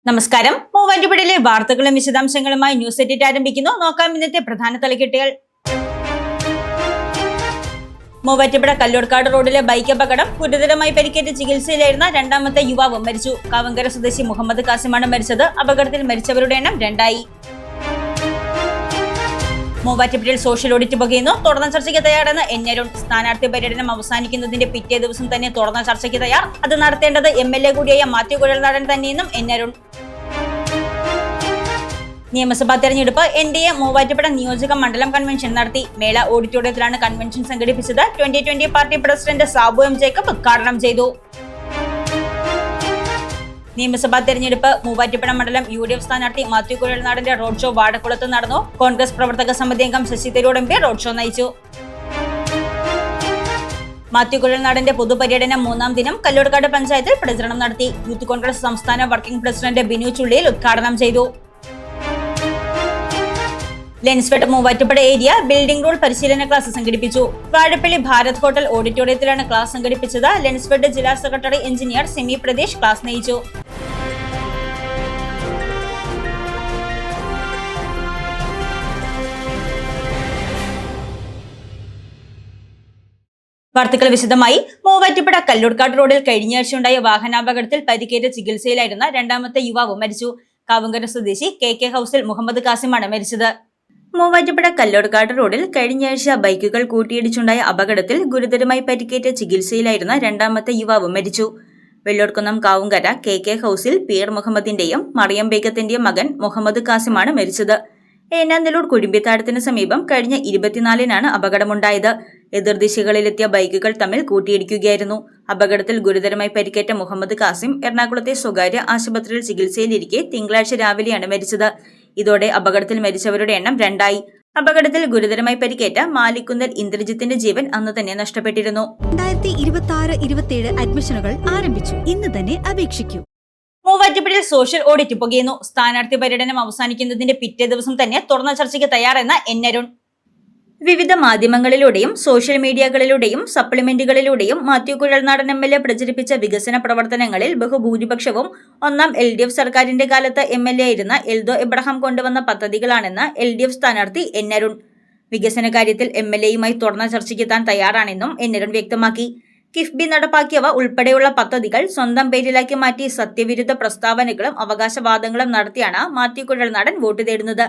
നമസ്കാരം. മൂവാറ്റുപുഴയിലെ വാർത്തകളും വിശദാംശങ്ങളുമായി ന്യൂസ് എഡിറ്റ് ആരംഭിക്കുന്നു. നോക്കാം ഇന്നത്തെ പ്രധാന തലക്കെട്ടുകൾ. മൂവാറ്റുപുഴ കല്ലൂർക്കാട് റോഡിലെ ബൈക്ക് അപകടം. ഗുരുതരമായി പരിക്കേറ്റ് ചികിത്സയിലായിരുന്ന രണ്ടാമത്തെ യുവാവ് മരിച്ചു. കാവങ്കര സ്വദേശി മുഹമ്മദ് കാസിമാണ് മരിച്ചത്. അപകടത്തിൽ മരിച്ചവരുടെ എണ്ണം 2 മൂവാറ്റുപുഴയിൽ സോഷ്യൽ ഓഡിറ്റ് പുകയുന്നു. തുടർന്ന ചർച്ചയ്ക്ക് തയ്യാറെന്ന് എൻ അരുൺ. സ്ഥാനാർത്ഥി പര്യടനം അവസാനിക്കുന്നതിന്റെ പിറ്റേ ദിവസം തന്നെ തുടർന്ന ചർച്ചയ്ക്ക് തയ്യാർ. അത് നടത്തേണ്ടത് MLA കൂടിയായ മാത്യു കുഴൽനാടൻ തന്നെയെന്നും എൻ അരുൺ. നിയമസഭാ തെരഞ്ഞെടുപ്പ് NDA മൂവാറ്റുപുഴ നിയോജക മണ്ഡലം കൺവെൻഷൻ നടത്തി. മേള ഓഡിറ്റോറിയത്തിലാണ് കൺവെൻഷൻ സംഘടിപ്പിച്ചത്. 2020 party president Sabu M Jacob ഉദ്ഘാടനം ചെയ്തു. നിയമസഭാ തെരഞ്ഞെടുപ്പ് മൂവാറ്റുപുഴ മണ്ഡലം UDF സ്ഥാനാർത്ഥി മാത്യു കുഴൽനാടന്റെ റോഡ് ഷോ വാടക്കുളത്ത് നടന്നു. കോൺഗ്രസ് പ്രവർത്തക സമിതി അംഗം Shashi Tharoor MP road show നയിച്ചു. മാത്യു കുഴൽനാടന്റെ പൊതുപര്യടനം 3ാം ദിനം കല്ലൂർക്കാട് പഞ്ചായത്തിൽ പ്രചരണം നടത്തി. യൂത്ത് കോൺഗ്രസ് സംസ്ഥാന വർക്കിംഗ് പ്രസിഡന്റ് ബിനു ചുള്ളിയിൽ ഉദ്ഘാടനം ചെയ്തു. Lensfed Muvattupuzha area building rule പരിശീലന ക്ലാസ് സംഘടിപ്പിച്ചു. വാഴപ്പള്ളി ഭാരത് ഹോട്ടൽ ഓഡിറ്റോറിയത്തിലാണ് ക്ലാസ് സംഘടിപ്പിച്ചത്. ലെൻസ്ഫെഡ് ജില്ലാ secretary engineer semi Pradesh class നയിച്ചു. വാർത്തകൾ വിശദമായി. മൂവാറ്റുപുഴ കല്ലൂർക്കാട് റോഡിൽ കഴിഞ്ഞയാഴ്ചയുണ്ടായ വാഹനാപകടത്തിൽ പരിക്കേറ്റ് ചികിത്സയിലായിരുന്ന രണ്ടാമത്തെ യുവാവ് മരിച്ചു. കാവങ്കര സ്വദേശി KK ഹൌസിൽ മുഹമ്മദ് കാസിമാണ് മരിച്ചത്. മൂവാറ്റുപുഴ കല്ലൂർക്കാട് റോഡിൽ കഴിഞ്ഞയാഴ്ച ബൈക്കുകൾ കൂട്ടിയിടിച്ചുണ്ടായ അപകടത്തിൽ ഗുരുതരമായി പരിക്കേറ്റ് ചികിത്സയിലായിരുന്ന രണ്ടാമത്തെ യുവാവ് മരിച്ചു. വെള്ളോർക്കുന്നം കാവുങ്കര KK ഹൌസിൽ PR മുഹമ്മദിന്റെയും മറിയം ബേഗത്തിന്റെയും മകൻ മുഹമ്മദ് കാസിമാണ് മരിച്ചത്. ഏനാന്തലൂർ കുഴിമ്പിത്താഴത്തിന് സമീപം കഴിഞ്ഞ 24-നാണ് അപകടമുണ്ടായത്. എതിർദിശകളിലെത്തിയ ബൈക്കുകൾ തമ്മിൽ കൂട്ടിയിടിക്കുകയായിരുന്നു. അപകടത്തിൽ ഗുരുതരമായി പരിക്കേറ്റ മുഹമ്മദ് കാസിം എറണാകുളത്തെ സ്വകാര്യ ആശുപത്രിയിൽ ചികിത്സയിലിരിക്കെ തിങ്കളാഴ്ച രാവിലെയാണ് മരിച്ചത്. ഇതോടെ അപകടത്തിൽ മരിച്ചവരുടെ എണ്ണം 2. അപകടത്തിൽ ഗുരുതരമായി പരിക്കേറ്റ മാലിക്കുന്നൽ ഇന്ദ്രജിത്തിന്റെ ജീവൻ അന്ന് തന്നെ നഷ്ടപ്പെട്ടിരുന്നു. 2026-27 അഡ്മിഷനുകൾ ആരംഭിച്ചു. ഇന്ന് തന്നെ അപേക്ഷിക്കൂ. മൂവാറ്റുപുഴയിൽ സോഷ്യൽ ഓഡിറ്റ് പുകയുന്നു. സ്ഥാനാർത്ഥി പര്യടനം അവസാനിക്കുന്നതിന്റെ പിറ്റേ ദിവസം തന്നെ തുറന്ന ചർച്ചയ്ക്ക് തയ്യാറെന്ന എൻ അരുൺ. വിവിധ മാധ്യമങ്ങളിലൂടെയും സോഷ്യൽ മീഡിയകളിലൂടെയും സപ്ലിമെന്റുകളിലൂടെയും മാത്യു കുഴൽനാടൻ MLA പ്രചരിപ്പിച്ച വികസന പ്രവർത്തനങ്ങളിൽ ബഹുഭൂരിപക്ഷവും 1ാം LDF സർക്കാരിന്റെ കാലത്ത് MLA ആയിരുന്ന എൽദോ എബ്രഹാം കൊണ്ടുവന്ന പദ്ധതികളാണെന്ന് LDF സ്ഥാനാർത്ഥി എൻ അരുൺ. വികസന കാര്യത്തിൽ MLAയുമായി തുറന്ന ചർച്ചയ്ക്ക് താൻ തയ്യാറാണെന്നും എൻ അരുൺ വ്യക്തമാക്കി. കിഫ്ബി നടപ്പാക്കിയവ ഉൾപ്പെടെയുള്ള പദ്ധതികൾ സ്വന്തം പേരിലാക്കി മാറ്റി സത്യവിരുദ്ധ പ്രസ്താവനകളും അവകാശവാദങ്ങളും നടത്തിയാണ് മാത്യു കുഴൽനാടൻ വോട്ട് തേടുന്നത്.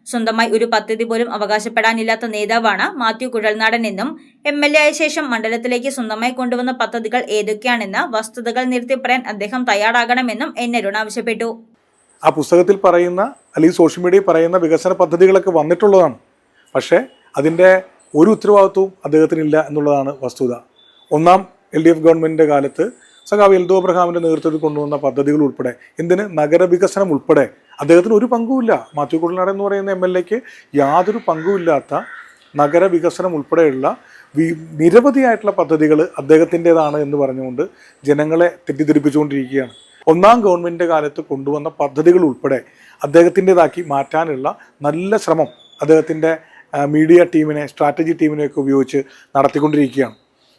സ്വന്തമായി ഒരു പദ്ധതി പോലും അവകാശപ്പെടാനില്ലാത്ത നേതാവാണ് മാത്യു കുഴൽനാടൻ എന്നും MLA ആയ ശേഷം മണ്ഡലത്തിലേക്ക് സ്വന്തമായി കൊണ്ടുവന്ന പദ്ധതികൾ ഏതൊക്കെയാണെന്ന് വസ്തുതകൾ നിരത്തി പറയാൻ അദ്ദേഹം തയ്യാറാകണമെന്നും എൻ അരുൺ ആവശ്യപ്പെട്ടു. ആ പുസ്തകത്തിൽ പറയുന്ന അല്ലെങ്കിൽ സോഷ്യൽ മീഡിയയിൽ പറയുന്ന വികസന പദ്ധതികളൊക്കെ വന്നിട്ടുള്ളതാണ്. പക്ഷേ അതിൻ്റെ ഒരു ഉത്തരവാദിത്വവും അദ്ദേഹത്തിനില്ല എന്നുള്ളതാണ് വസ്തുത. 1ാം LDF ഗവൺമെൻറ്റിൻ്റെ കാലത്ത് സഖാവ് എൽദോ എബ്രഹാമിൻ്റെ നേതൃത്വത്തിൽ കൊണ്ടുവന്ന പദ്ധതികൾ ഉൾപ്പെടെ എന്തിന് നഗരവികസനം ഉൾപ്പെടെ അദ്ദേഹത്തിന് ഒരു പങ്കുമില്ല. മാത്യു കുഴൽനാടൻ എന്ന് പറയുന്ന MLAക്ക് യാതൊരു പങ്കുമില്ലാത്ത നഗരവികസനം ഉൾപ്പെടെയുള്ള നിരവധിയായിട്ടുള്ള പദ്ധതികൾ അദ്ദേഹത്തിൻ്റെതാണ് എന്ന് പറഞ്ഞുകൊണ്ട് ജനങ്ങളെ തെറ്റിദ്ധരിപ്പിച്ചുകൊണ്ടിരിക്കുകയാണ്. 1ാം ഗവൺമെൻറ്റിൻ്റെ കാലത്ത് കൊണ്ടുവന്ന പദ്ധതികൾ ഉൾപ്പെടെ അദ്ദേഹത്തിൻ്റെതാക്കി മാറ്റാനുള്ള നല്ല ശ്രമം അദ്ദേഹത്തിൻ്റെ മീഡിയ ടീമിനെ സ്ട്രാറ്റജി ടീമിനെയൊക്കെ ഉപയോഗിച്ച് നടത്തിക്കൊണ്ടിരിക്കുകയാണ്.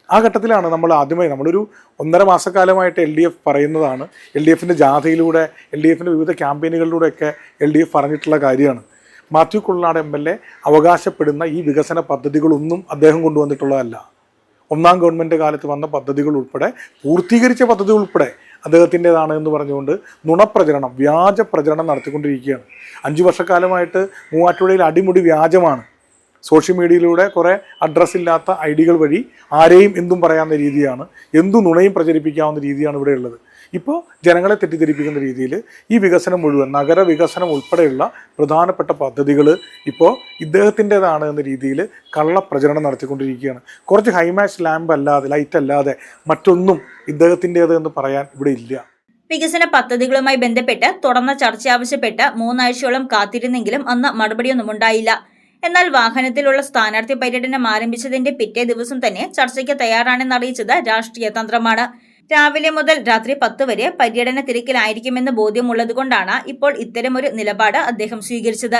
ആ ഘട്ടത്തിലാണ് നമ്മളൊരു 1.5 മാസക്കാലമായിട്ട് LDF പറയുന്നതാണ്. LDFിൻ്റെ ജാഥയിലൂടെ LDFിൻ്റെ വിവിധ ക്യാമ്പയിനുകളിലൂടെയൊക്കെ LDF പറഞ്ഞിട്ടുള്ള കാര്യമാണ്. മാത്യു കുഴൽനാടൻ MLA അവകാശപ്പെടുന്ന ഈ വികസന പദ്ധതികളൊന്നും അദ്ദേഹം കൊണ്ടുവന്നിട്ടുള്ളതല്ല. 1ാം ഗവൺമെൻറ് കാലത്ത് വന്ന പദ്ധതികൾ ഉൾപ്പെടെ പൂർത്തീകരിച്ച പദ്ധതി ഉൾപ്പെടെ അദ്ദേഹത്തിൻ്റെതാണ് എന്ന് പറഞ്ഞുകൊണ്ട് നുണപ്രചരണം വ്യാജ പ്രചരണം നടത്തിക്കൊണ്ടിരിക്കുകയാണ്. 5 വർഷക്കാലമായിട്ട് മൂവാറ്റുപുഴയിൽ അടിമുടി വ്യാജമാണ്. സോഷ്യൽ മീഡിയയിലൂടെ കുറേ അഡ്രസ്സില്ലാത്ത ഐഡികൾ വഴി ആരെയും എന്തും പറയാവുന്ന രീതിയാണ്, എന്തു നുണയും പ്രചരിപ്പിക്കാവുന്ന രീതിയാണ് ഇവിടെ ഉള്ളത്. ഇപ്പോൾ ജനങ്ങളെ തെറ്റിദ്ധരിപ്പിക്കുന്ന രീതിയിൽ ഈ വികസനം മുഴുവൻ നഗരവികസനം ഉൾപ്പെടെയുള്ള പ്രധാനപ്പെട്ട പദ്ധതികൾ ഇപ്പോൾ ഇദ്ദേഹത്തിൻ്റെതാണ് എന്ന രീതിയിൽ കള്ളപ്രചരണം നടത്തിക്കൊണ്ടിരിക്കുകയാണ്. കുറച്ച് ഹൈമാക്സ് ലൈറ്റ് അല്ലാതെ മറ്റൊന്നും ഇദ്ദേഹത്തിൻ്റേത് എന്ന് പറയാൻ ഇവിടെ ഇല്ല. വികസന പദ്ധതികളുമായി ബന്ധപ്പെട്ട് തുടർന്ന ചർച്ച ആവശ്യപ്പെട്ട് 3 ആഴ്ചയോളം കാത്തിരുന്നെങ്കിലും അന്ന് മറുപടിയൊന്നും ഉണ്ടായില്ല. എന്നാൽ വാഹനത്തിലുള്ള സ്ഥാനാർത്ഥി പര്യടനം ആരംഭിച്ചതിന്റെ പിറ്റേ ദിവസം തന്നെ ചർച്ചയ്ക്ക് തയ്യാറാണെന്ന് അറിയിച്ചത് രാഷ്ട്രീയ തന്ത്രമാണ്. രാവിലെ മുതൽ രാത്രി 10 വരെ പര്യടന തിരക്കിലായിരിക്കുമെന്ന് ബോധ്യമുള്ളതുകൊണ്ടാണ് ഇപ്പോൾ ഇത്തരമൊരു നിലപാട് അദ്ദേഹം സ്വീകരിച്ചത്.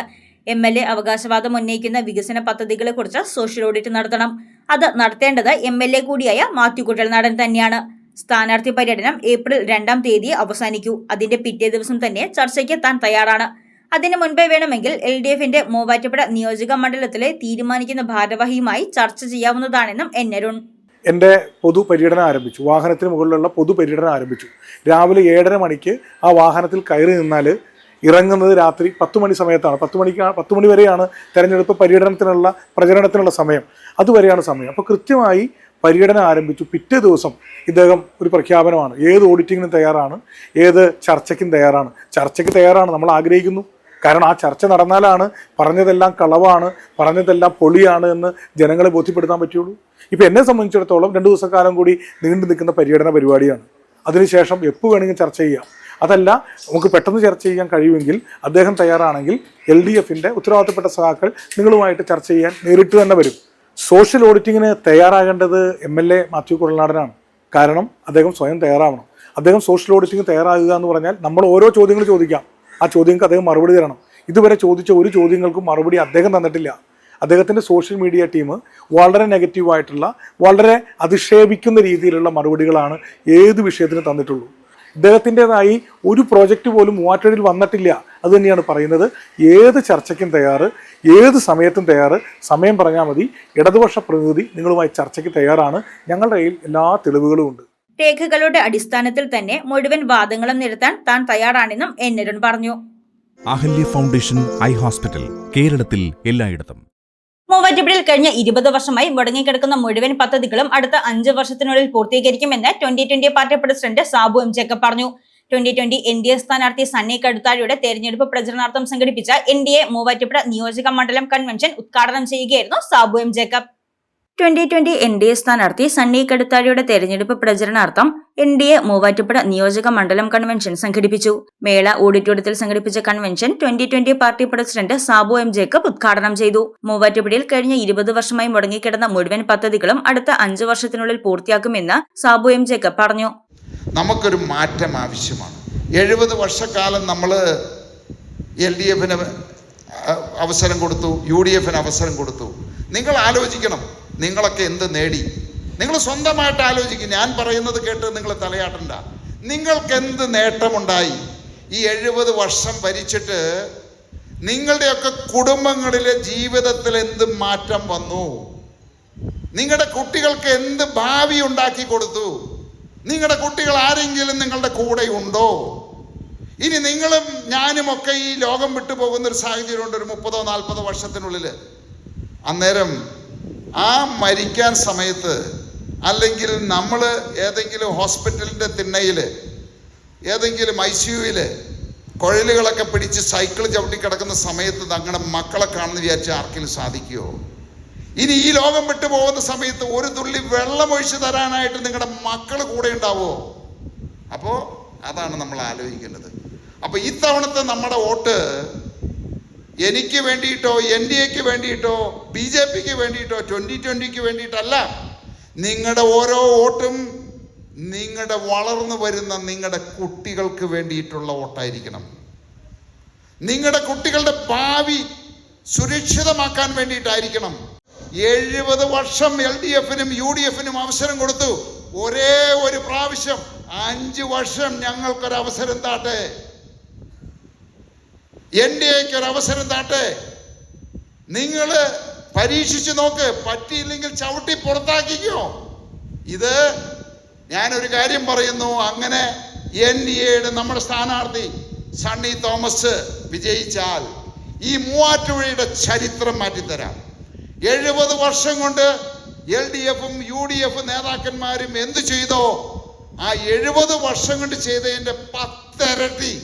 MLA അവകാശവാദം ഉന്നയിക്കുന്ന വികസന പദ്ധതികളെക്കുറിച്ച് സോഷ്യൽ ഓഡിറ്റ് നടത്തണം. അത് നടത്തേണ്ടത് MLA കൂടിയായ മാത്യു കുഴൽനാടൻ തന്നെയാണ്. സ്ഥാനാർത്ഥി പര്യടനം ഏപ്രിൽ 2-ാം തീയതി അവസാനിക്കൂ. അതിന്റെ പിറ്റേ ദിവസം തന്നെ ചർച്ചയ്ക്ക് താൻ തയ്യാറാണ്. അതിനു മുൻപേ വേണമെങ്കിൽ LDFന്റെ മൂവാറ്റുപുഴ നിയോജക മണ്ഡലത്തിലെ തീരുമാനിക്കുന്ന ഭാരവാഹിയുമായി ചർച്ച ചെയ്യാവുന്നതാണെന്നും N. അരുൺ. എൻ്റെ പൊതുപര്യടനം ആരംഭിച്ചു. വാഹനത്തിന് മുകളിലുള്ള പൊതുപര്യടനം ആരംഭിച്ചു. രാവിലെ 7:30 മണിക്ക് ആ വാഹനത്തിൽ കയറി നിന്നാൽ ഇറങ്ങുന്നത് രാത്രി 10 മണി സമയത്താണ്. 10 മണി വരെയാണ് തെരഞ്ഞെടുപ്പ് പര്യടനത്തിനുള്ള പ്രചരണത്തിനുള്ള സമയം. അതുവരെയാണ് സമയം. അപ്പോൾ കൃത്യമായി പര്യടനം ആരംഭിച്ചു. പിറ്റേ ദിവസം ഇദ്ദേഹം ഒരു പ്രഖ്യാപനമാണ്. ഏത് ഓഡിറ്റിങ്ങിനും തയ്യാറാണ്, ഏത് ചർച്ചയ്ക്കും തയ്യാറാണ്. ചർച്ചയ്ക്ക് തയ്യാറാണ്, നമ്മൾ ആഗ്രഹിക്കുന്നു. കാരണം ആ ചർച്ച നടന്നാലാണ് പറഞ്ഞതെല്ലാം കളവാണ്, പറഞ്ഞതെല്ലാം പൊളിയാണ് എന്ന് ജനങ്ങളെ ബോധ്യപ്പെടുത്താൻ പറ്റുള്ളൂ. ഇപ്പം എന്നെ സംബന്ധിച്ചിടത്തോളം 2 ദിവസക്കാലം കൂടി നീണ്ടു നിൽക്കുന്ന പര്യടന പരിപാടിയാണ്. അതിനുശേഷം എപ്പോൾ വേണമെങ്കിലും ചർച്ച ചെയ്യാം. അതല്ല, നമുക്ക് പെട്ടെന്ന് ചർച്ച ചെയ്യാൻ കഴിയുമെങ്കിൽ അദ്ദേഹം തയ്യാറാണെങ്കിൽ LDFന്റെ ഉത്തരവാദിത്തപ്പെട്ട സഖാക്കൾ നിങ്ങളുമായിട്ട് ചർച്ച ചെയ്യാൻ നേരിട്ട് തന്നെ വരും. സോഷ്യൽ ഓഡിറ്റിങ്ങിന് തയ്യാറാകേണ്ടത് MLA മാത്യു കുഴൽനാടനാണ്. കാരണം അദ്ദേഹം സ്വയം തയ്യാറാവണം. അദ്ദേഹം സോഷ്യൽ ഓഡിറ്റിങ്ങിന് തയ്യാറാകുക എന്ന് പറഞ്ഞാൽ നമ്മൾ ഓരോ ചോദ്യങ്ങൾ ചോദിക്കാം. ആ ചോദ്യങ്ങൾക്ക് അദ്ദേഹം മറുപടി തരണം. ഇതുവരെ ചോദിച്ച ഒരു ചോദ്യങ്ങൾക്കും മറുപടി അദ്ദേഹം തന്നിട്ടില്ല. അദ്ദേഹത്തിൻ്റെ സോഷ്യൽ മീഡിയ ടീം വളരെ നെഗറ്റീവായിട്ടുള്ള, വളരെ അധിക്ഷേപിക്കുന്ന രീതിയിലുള്ള മറുപടികളാണ് ഏത് വിഷയത്തിന് തന്നിട്ടുള്ളൂ. ഇദ്ദേഹത്തിൻ്റെതായി ഒരു പ്രോജക്റ്റ് പോലും മൂവാറ്റുപുഴയിൽ വന്നിട്ടില്ല. അത് തന്നെയാണ് പറയുന്നത്. ഏത് ചർച്ചയ്ക്കും തയ്യാറ്, ഏത് സമയത്തും തയ്യാറ്. സമയം പറഞ്ഞാൽ മതി. ഇടതുപക്ഷ പ്രതിനിധി നിങ്ങളുമായി ചർച്ചയ്ക്ക് തയ്യാറാണ്. ഞങ്ങളുടെ കയ്യിൽ എല്ലാ തെളിവുകളും ഉണ്ട്. രേഖകളുടെ അടിസ്ഥാനത്തിൽ തന്നെ മുഴുവൻ വാദങ്ങളും നിരത്താൻ താൻ തയ്യാറാണെന്നും N. അരുൺ പറഞ്ഞു. അഹല്യ ഫൗണ്ടേഷൻ ഐ ഹോസ്പിറ്റൽ, കേരളത്തിൽ എല്ലായിടത്തും. മൂവാറ്റുപുഴയിൽ കഴിഞ്ഞ 20 വർഷമായി മുടങ്ങിക്കിടക്കുന്ന മുഴുവൻ പദ്ധതികളും അടുത്ത 5 വർഷത്തിനുള്ളിൽ പൂർത്തീകരിക്കുമെന്ന് 2020 party president Sabu M Jacob പറഞ്ഞു. 2020 NDA സ്ഥാനാർത്ഥി സണ്ണി കടുത്താഴിയുടെ തെരഞ്ഞെടുപ്പ് പ്രചരണാർത്ഥം സംഘടിപ്പിച്ച NDA മൂവാറ്റുപുഴ നിയോജക മണ്ഡലം കൺവെൻഷൻ ഉദ്ഘാടനം ചെയ്യുകയായിരുന്നു സാബു എം ജേക്കബ്. 2020 NDA സ്ഥാനാർത്ഥി സണ്ണി കടുത്താഴിയുടെ തെരഞ്ഞെടുപ്പ് പ്രചരണാർത്ഥം NDA മൂവാറ്റുപുഴ നിയോജക മണ്ഡലം കൺവെൻഷൻ സംഘടിപ്പിച്ചു. മേള ഓഡിറ്റോറിയത്തിൽ സംഘടിപ്പിച്ച convention 2020 party president Sabu M Jacob ഉദ്ഘാടനം ചെയ്തു. മൂവാറ്റുപുഴയിൽ കഴിഞ്ഞ 20 വർഷമായി മുടങ്ങിക്കിടന്ന മുഴുവൻ പദ്ധതികളും അടുത്ത 5 വർഷത്തിനുള്ളിൽ പൂർത്തിയാക്കുമെന്ന് സാബു എം ജേക്കബ് പറഞ്ഞു. നമുക്കൊരു മാറ്റം ആവശ്യമാണ്. 70 വർഷക്കാലം നമ്മൾ LDFന് അവസരം കൊടുത്തു, UDFന് അവസരം കൊടുത്തു. നിങ്ങൾ ആലോചിക്കണം, നിങ്ങളൊക്കെ എന്ത് നേടി? നിങ്ങൾ സ്വന്തമായിട്ട് ആലോചിക്കും. ഞാൻ പറയുന്നത് കേട്ട് നിങ്ങൾ തലയാട്ടണ്ട. നിങ്ങൾക്ക് എന്ത് നേട്ടമുണ്ടായി? ഈ 70 വർഷം ഭരിച്ചിട്ട് നിങ്ങളുടെയൊക്കെ കുടുംബങ്ങളിലെ ജീവിതത്തിൽ എന്ത് മാറ്റം വന്നു? നിങ്ങളുടെ കുട്ടികൾക്ക് എന്ത് ഭാവി ഉണ്ടാക്കി കൊടുത്തു? നിങ്ങളുടെ കുട്ടികൾ ആരെങ്കിലും നിങ്ങളുടെ കൂടെ ഉണ്ടോ? ഇനി നിങ്ങളും ഞാനുമൊക്കെ ഈ ലോകം വിട്ടു പോകുന്നൊരു സാഹചര്യമുണ്ട് ഒരു 30-40 വർഷത്തിനുള്ളിൽ. അന്നേരം ആ മരിക്കാൻ സമയത്ത്, അല്ലെങ്കിൽ നമ്മൾ ഏതെങ്കിലും ഹോസ്പിറ്റലിൻ്റെ തിണ്ണയിൽ, ഏതെങ്കിലും ICUവിൽ കുഴലുകളൊക്കെ പിടിച്ച് സൈക്കിൾ ചവിട്ടി കിടക്കുന്ന സമയത്ത് തങ്ങളുടെ മക്കളെ കാണുന്ന വിചാരിച്ചാൽ ആർക്കെങ്കിലും സാധിക്കുമോ? ഇനി ഈ ലോകം വിട്ടു പോകുന്ന സമയത്ത് ഒരു തുള്ളി വെള്ളം ഒഴിച്ചു തരാനായിട്ട് നിങ്ങളുടെ മക്കൾ കൂടെ ഉണ്ടാവുമോ? അപ്പോൾ അതാണ് നമ്മൾ ആലോചിക്കേണ്ടത്. അപ്പോൾ ഇത്തവണത്തെ നമ്മുടെ വോട്ട് എനിക്ക് വേണ്ടിയിട്ടോ, NDAക്ക് വേണ്ടിയിട്ടോ, BJPക്ക് വേണ്ടിയിട്ടോ, 2020ക്ക് വേണ്ടിയിട്ടല്ല. നിങ്ങളുടെ ഓരോ വോട്ടും നിങ്ങളുടെ വളർന്നു വരുന്ന നിങ്ങളുടെ കുട്ടികൾക്ക് വേണ്ടിയിട്ടുള്ള വോട്ടായിരിക്കണം. നിങ്ങളുടെ കുട്ടികളുടെ ഭാവി സുരക്ഷിതമാക്കാൻ വേണ്ടിയിട്ടായിരിക്കണം. 70 വർഷം LDFനും UDFനും അവസരം കൊടുത്തു. ഒരേ ഒരു പ്രാവശ്യം 5 വർഷം ഞങ്ങൾക്കൊരവസരം താട്ടെ, NDAക്ക് ഒരു അവസരം താട്ടെ. നിങ്ങൾ പരീക്ഷിച്ചു നോക്ക്. പറ്റിയില്ലെങ്കിൽ ചവിട്ടി പുറത്താക്കിക്കോ. ഇത് ഞാനൊരു കാര്യം പറയുന്നു. അങ്ങനെ NDAയുടെ നമ്മുടെ സ്ഥാനാർത്ഥി സണ്ണി തോമസ് വിജയിച്ചാൽ ഈ മൂവാറ്റുപുഴയുടെ ചരിത്രം മാറ്റിത്തരാം. 70 വർഷം കൊണ്ട് LDFും UDF നേതാക്കന്മാരും എന്ത് ചെയ്തോ ആ 70 വർഷം കൊണ്ട് ചെയ്തതിൻ്റെ 10 ഇരട്ടി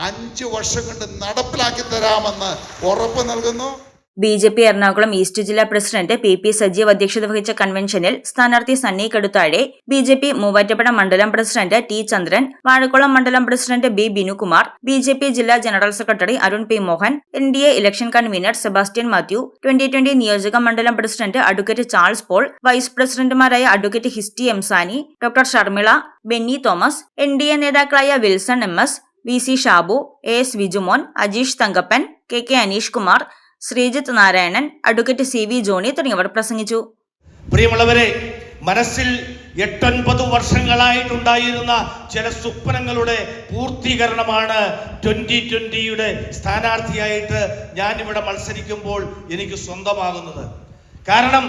5 വർഷം കൊണ്ട് നടപ്പിലാക്കി തരാമെന്ന് ഉറപ്പ് നൽകുന്നു. BJP എറണാകുളം ഈസ്റ്റ് ജില്ലാ പ്രസിഡന്റ് PP സജീവ് അധ്യക്ഷത വഹിച്ച കൺവെൻഷനിൽ സ്ഥാനാർത്ഥി സണ്ണി കടുത്താഴെ, BJP മൂവാറ്റുപുഴ മണ്ഡലം പ്രസിഡന്റ് T ചന്ദ്രൻ, വാഴക്കുളം മണ്ഡലം പ്രസിഡന്റ് B ബിനുകുമാർ, BJP ജില്ലാ general secretary Arun P Mohan, NDA election convener Sebastian Mathew, 2020 നിയോജക മണ്ഡലം president advocate Charles Paul, vice പ്രസിഡന്റുമാരായ advocate Histy M Sani, doctor Sharmila, Benny Thomas, NDA നേതാക്കളായ Wilson MS, VC Shabu, AS Vijumon, Ajeesh Thankappan, KK Aneesh Kumar, Sreejith Narayanan, advocate CV Johnny തുടങ്ങിയവർ പ്രസംഗിച്ചു. പ്രിയമുള്ളവരെ, മനസ്സിൽ 8-9 വർഷങ്ങളായിട്ടുണ്ടായിരുന്ന ചില സ്വപ്നങ്ങളുടെ പൂർത്തീകരണമാണ് 2020 സ്ഥാനാർത്ഥിയായിട്ട് ഞാനിവിടെ മത്സരിക്കുമ്പോൾ എനിക്ക് സ്വന്തമാകുന്നത്. കാരണം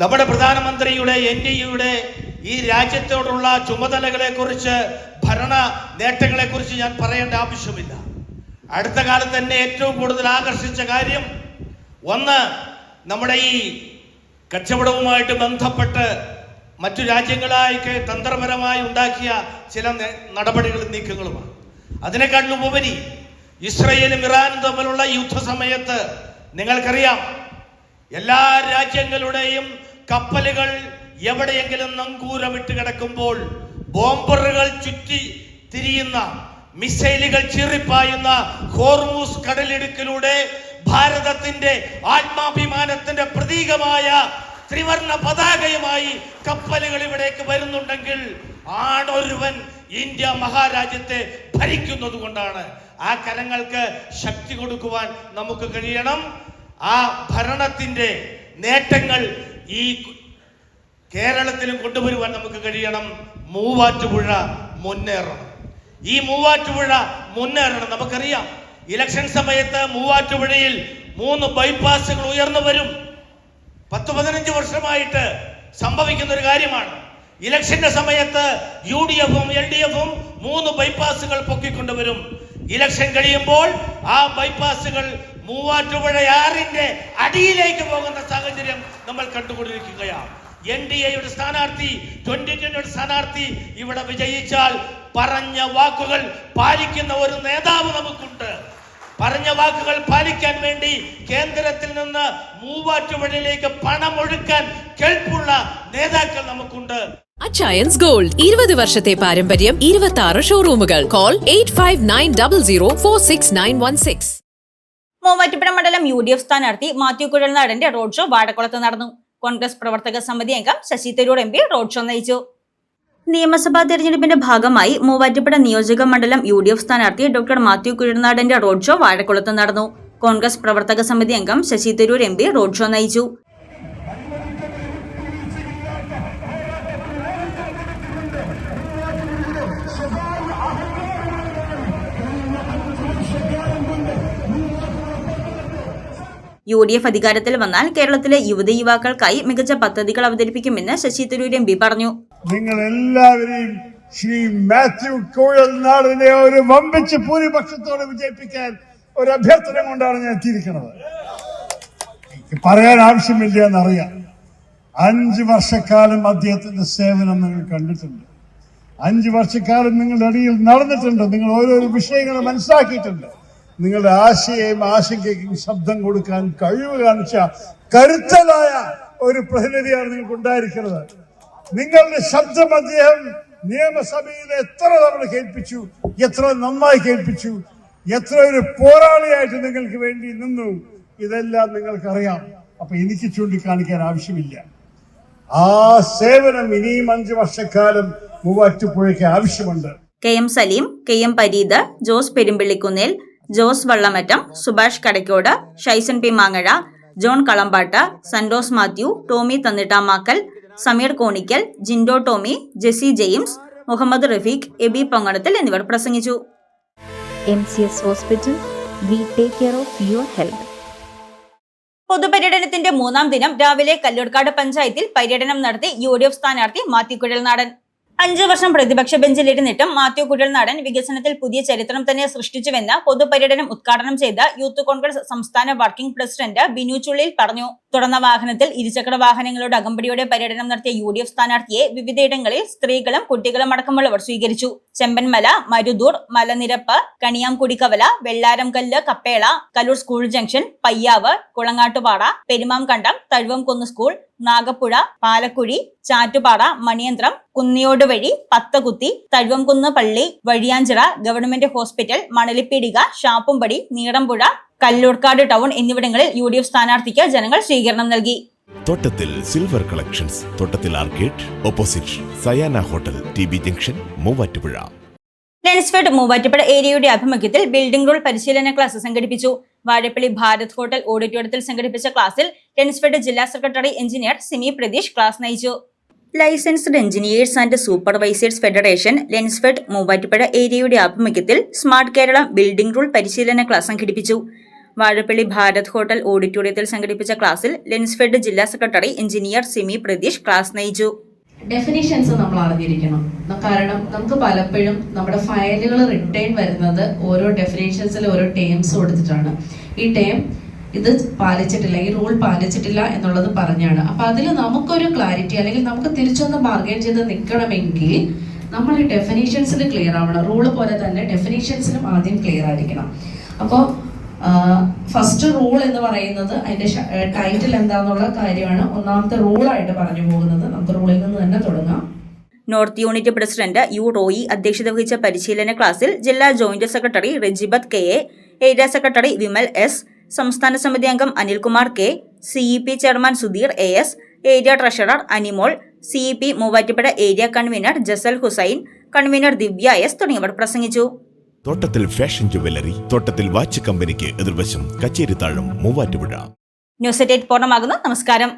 നമ്മുടെ പ്രധാനമന്ത്രിയുടെ NDAയുടെ ഈ രാജ്യത്തോടുള്ള ചുമതലകളെക്കുറിച്ച്, ഭരണ നേട്ടങ്ങളെക്കുറിച്ച് ഞാൻ പറയേണ്ട ആവശ്യമില്ല. അടുത്ത കാലത്ത് തന്നെ ഏറ്റവും കൂടുതൽ ആകർഷിച്ച കാര്യം, ഒന്ന്, നമ്മുടെ ഈ കച്ചവടവുമായിട്ട് ബന്ധപ്പെട്ട് മറ്റു രാജ്യങ്ങളായി തന്ത്രപരമായി ഉണ്ടാക്കിയ ചില നടപടികളും നീക്കങ്ങളുമാണ്. അതിനേക്കാളുപരി ഇസ്രയേലും ഇറാനും തമ്മിലുള്ള യുദ്ധസമയത്ത് നിങ്ങൾക്കറിയാം, എല്ലാ രാജ്യങ്ങളുടെയും കപ്പലുകൾ എവിടെയെങ്കിലും നങ്കൂരമിട്ട് കിടക്കുമ്പോൾ, ബോംബറുകൾ ചുറ്റി തിരിയുന്ന, മിസൈലുകൾ ചീറിപ്പായുന്ന ഹോർമൂസ് കടലിടുക്കിലൂടെ ഭാരതത്തിന്റെ ആത്മാഭിമാനത്തിന്റെ പ്രതീകമായ ത്രിവർണ പതാകയുമായി കപ്പലുകൾ ഇവിടേക്ക് വരുന്നുണ്ടെങ്കിൽ ആണൊരുവൻ ഇന്ത്യ മഹാരാജ്യത്തെ ഭരിക്കുന്നത് കൊണ്ടാണ്. ആ കരങ്ങൾക്ക് ശക്തി കൊടുക്കുവാൻ നമുക്ക് കഴിയണം. ആ ഭരണത്തിന്റെ നേട്ടങ്ങൾ ഈ കേരളത്തിലും കൊണ്ടുവരുവാൻ നമുക്ക് കഴിയണം. മൂവാറ്റുപുഴ മുന്നേറണം. ഈ മൂവാറ്റുപുഴ മുന്നേറണം. നമുക്കറിയാം, ഇലക്ഷൻ സമയത്ത് മൂവാറ്റുപുഴയിൽ 3 ബൈപ്പാസുകൾ ഉയർന്നു വരും. 10-15 വർഷമായിട്ട് സംഭവിക്കുന്ന ഒരു കാര്യമാണ്. ഇലക്ഷന്റെ സമയത്ത് UDFും LDFും 3 ബൈപ്പാസുകൾ പൊക്കിക്കൊണ്ടുവരും. ഇലക്ഷൻ കഴിയുമ്പോൾ ആ ബൈപ്പാസുകൾ മൂവാറ്റുപുഴയാറിന്റെ അടിയിലേക്ക് പോകുന്ന സാഹചര്യം നമ്മൾ കണ്ടുകൊണ്ടിരിക്കുകയാണ്. NDAയുടെ സ്ഥാനാർത്ഥി, 2020 സ്ഥാനാർത്ഥി ഇവിടെ വിജയിച്ചാൽ പറഞ്ഞ വാക്കുകൾ പാലിക്കുന്ന ഒരു നേതാവ് നമുക്കുണ്ട്. പറഞ്ഞ വാക്കുകൾ പാലിക്കാൻ വേണ്ടി കേന്ദ്രത്തിൽ നിന്ന് മൂവാറ്റുപുഴയിലേക്ക് പണമൊഴുക്കാൻ കെൽപ്പുള്ള നേതാക്കൾ നമുക്കുണ്ട്. അച്ചയൻസ് ഗോൾഡ് 20 വർഷത്തെ പാരമ്പര്യം, 26 ഷോറൂമുകൾ. കോൾ 8590046916. മൂവാറ്റുപുഴ മണ്ഡലം UDF സ്ഥാനാർത്ഥി മാത്യു കുഴൽനാടന്റെ റോഡ് ഷോ വാഴക്കുളത്ത് നടന്നു. കോൺഗ്രസ് പ്രവർത്തക സമിതി അംഗം Shashi Tharoor MP road show നയിച്ചു. നിയമസഭാ തെരഞ്ഞെടുപ്പിന്റെ ഭാഗമായി മൂവാറ്റുപുഴ നിയോജക മണ്ഡലം UDF സ്ഥാനാർത്ഥി ഡോക്ടർ മാത്യു കുഴൽനാടന്റെ റോഡ് ഷോ വാഴക്കുളത്ത് നടന്നു. കോൺഗ്രസ് പ്രവർത്തക സമിതി അംഗം Shashi Tharoor MP road show നയിച്ചു. UDF അധികാരത്തിൽ വന്നാൽ കേരളത്തിലെ യുവതി യുവാക്കൾക്കായി മികച്ച പദ്ധതികൾ അവതരിപ്പിക്കുമെന്ന് ശശി തരൂർ MP പറഞ്ഞു. നിങ്ങൾ എല്ലാവരെയും ശ്രീ മാത്യു കുഴൽനാടനെ ഒരു വമ്പിച്ച ഭൂരിപക്ഷത്തോടെ വിജയിപ്പിക്കാൻ ഒരു അഭ്യർത്ഥന കൊണ്ടാണ് ഞാൻ എത്തിയിരിക്കുന്നത്. പറയാൻ ആവശ്യമില്ല എന്നറിയാം. 5 വർഷക്കാലം അദ്ദേഹത്തിന്റെ സേവനം നിങ്ങൾ കണ്ടിട്ടുണ്ട്. 5 വർഷക്കാലം നിങ്ങളുടെ അടിയിൽ നടന്നിട്ടുണ്ട്. നിങ്ങൾ ഓരോരോ വിഷയങ്ങൾ മനസ്സിലാക്കിയിട്ടുണ്ട്. നിങ്ങളുടെ ആശയവും ആശങ്കയ്ക്കും ശബ്ദം കൊടുക്കാൻ കഴിവ് കാണിച്ച കരുത്തലായ ഒരു പ്രതിനിധിയാണ് നിങ്ങൾക്ക് ഉണ്ടായിരിക്കുന്നത്. നിങ്ങളുടെ ശബ്ദം അദ്ദേഹം നിയമസഭയിൽ എത്ര തവണ കേൾപ്പിച്ചു, എത്ര നന്നായി കേൾപ്പിച്ചു, എത്ര ഒരു പോരാളിയായിട്ട് നിങ്ങൾക്ക് വേണ്ടി നിന്നു, ഇതെല്ലാം നിങ്ങൾക്കറിയാം. അപ്പൊ എനിക്ക് ചൂണ്ടിക്കാണിക്കാൻ ആവശ്യമില്ല. ആ സേവനം ഇനിയും 5 വർഷക്കാലം മൂവാറ്റുപുഴയ്ക്ക് ആവശ്യമുണ്ട്. KM Saleem, KM Pareed, Jose Perumpillikunnel, Jose Vallamattam, Subhash Kadakkode, Shaison P മാങ്ങഴ, ജോൺ കളമ്പാട്ട്, സൻഡോസ് മാത്യു, ടോമി തന്നിട്ടാമാക്കൽ, സമീർ കോണിക്കൽ, ജിൻഡോ ടോമി, ജെസി ജെയിംസ്, മുഹമ്മദ് റഫീഖ്, എബി പൊങ്ങണത്തിൽ എന്നിവർ പ്രസംഗിച്ചു. MCS Hospital, we take care of your health. പൊതുപര്യടനത്തിന്റെ 3ാം ദിനം രാവിലെ കല്ലൂർക്കാട് പഞ്ചായത്തിൽ പര്യടനം നടത്തി UDF സ്ഥാനാർത്ഥി മാത്യു കുഴൽനാടൻ. 5 വർഷം പ്രതിപക്ഷ ബെഞ്ചിലിരുന്നിട്ടും മാത്യു കുഴൽനാടൻ വികസനത്തിൽ പുതിയ ചരിത്രം തന്നെ സൃഷ്ടിച്ചുവെന്ന് പൊതുപര്യടനം ഉദ്ഘാടനം ചെയ്ത യൂത്ത് കോൺഗ്രസ് സംസ്ഥാന വർക്കിംഗ് പ്രസിഡന്റ് ബിനു ചുള്ളിൽ പറഞ്ഞു. തുറന്ന വാഹനത്തിൽ ഇരുചക്ര വാഹനങ്ങളുടെ അകമ്പടിയോടെ പര്യടനം നടത്തിയ UDF സ്ഥാനാർത്ഥിയെ വിവിധയിടങ്ങളിൽ സ്ത്രീകളും കുട്ടികളും അടക്കമുള്ളവർ സ്വീകരിച്ചു. Chembanmala, Maruthoor, Malanirappu, Kaniyamkudikavala, Vellaramkallu, Kappela, Kaloor school junction, Payyavu, Kulangattupara, Perumamkandam, Thazhuvamkunnu school, Nagappuzha, Palakkuzhi, Chattupara, Maniyanthram, Kunniyodu വഴി, പത്തകുത്തി, തഴുവംകുന്ന് പള്ളി, Vazhiyanchira, government hospital, Manalipeedika, Shappumpadi, Needampuzha, Kallurkad town എന്നിവിടങ്ങളിൽ UDF സ്ഥാനാർത്ഥിക്ക് ജനങ്ങൾ സ്വീകരണം നൽകി. Thottathil silver collections, Thottathil arcade, opposite Sayana hotel, TB junction, Muvattupuzha. Lensfed Muvattupuzha ഏരിയയുടെ ആഭിമുഖ്യത്തിൽ ബിൽഡിംഗ് റോൾ പരിശീലന ക്ലാസ് സംഘടിപ്പിച്ചു. വാഴപ്പള്ളി ഭാരത് ഹോട്ടൽ ഓഡിറ്റോറിയത്തിൽ സംഘടിപ്പിച്ച ക്ലാസ്സിൽ ലെൻസ്ഫെഡ് ജില്ലാ secretary engineer Simi Pratheesh class നയിച്ചു. Licensed engineers and supervisors federation Lensfed Muvattupuzha ഏരിയയുടെ ആഭിമുഖ്യത്തിൽ സ്മാർട്ട് കേരളം ബിൽഡിംഗ് റൂൾ പരിശീലന ക്ലാസ് സംഘടിപ്പിച്ചു. വാഴപ്പള്ളി ഭാരത് ഹോട്ടൽ ഓഡിറ്റോറിയത്തിൽ സംഘടിപ്പിച്ച ക്ലാസ്സിൽ ലെൻസ്ഫെഡ് ജില്ലാ secretary engineer Simi Pratheesh class നയിച്ചു. ഡെഫിനിഷൻസ് നമ്മൾ അറിഞ്ഞിരിക്കണം. കാരണം നമുക്ക് പലപ്പോഴും നമ്മുടെ ഫയലുകൾ റിട്ടേൺ വരുന്നത് ഓരോ ഡെഫിനിഷൻസിൽ ഓരോ ടേംസ് കൊടുത്തിട്ടാണ്. ഈ ടേം ഇത് പാലിച്ചിട്ടില്ല, ഈ റൂൾ പാലിച്ചിട്ടില്ല എന്നുള്ളത് പറഞ്ഞാണ്. അപ്പൊ അതിൽ നമുക്കൊരു ക്ലാരിറ്റി അല്ലെങ്കിൽ നമുക്ക് തിരിച്ചൊന്ന് ബാർഗൈൻ ചെയ്ത് നിൽക്കണമെങ്കിൽ നമ്മൾ ഈ ഡെഫിനിഷൻസിൽ ക്ലിയർ ആവണം. റൂള് പോലെ തന്നെ ഡെഫിനിഷൻസിലും ആദ്യം ക്ലിയർ ആയിരിക്കണം. അപ്പോൾ ഫസ്റ്റ് റൂൾ എന്ന് പറയുന്നത് അതിന്റെ ടൈറ്റിൽ എന്താന്നുള്ള കാര്യമാണ് ഒന്നാമത്തെ റൂളായിട്ട് പറഞ്ഞു പോകുന്നത്. നമുക്ക് റൂളിൽ നിന്ന് തന്നെ തുടങ്ങാം. North unit president U Roy അധ്യക്ഷത വഹിച്ച പരിശീലന ക്ലാസ്സിൽ ജില്ലാ joint secretary Rejibath K A, area secretary Vimal S, സംസ്ഥാന സമിതി അംഗം Anilkumar K, CEP chairman Sudheer AS, area treasurer Animol, CEP Muvattupuzha area convener Jasal Hussain, convener Divya S തുടങ്ങിയവർ പ്രസംഗിച്ചു. തോട്ടത്തിൽ ഫാഷൻ ജുവല്ലറി, തോട്ടത്തിൽ വാച്ച് കമ്പനിക്ക് എതിർവശം, കച്ചേരിത്താഴം, മൂവാറ്റുപുഴ. ന്യൂസ് 8 പൂർണ്ണമാകുന്നു. നമസ്കാരം.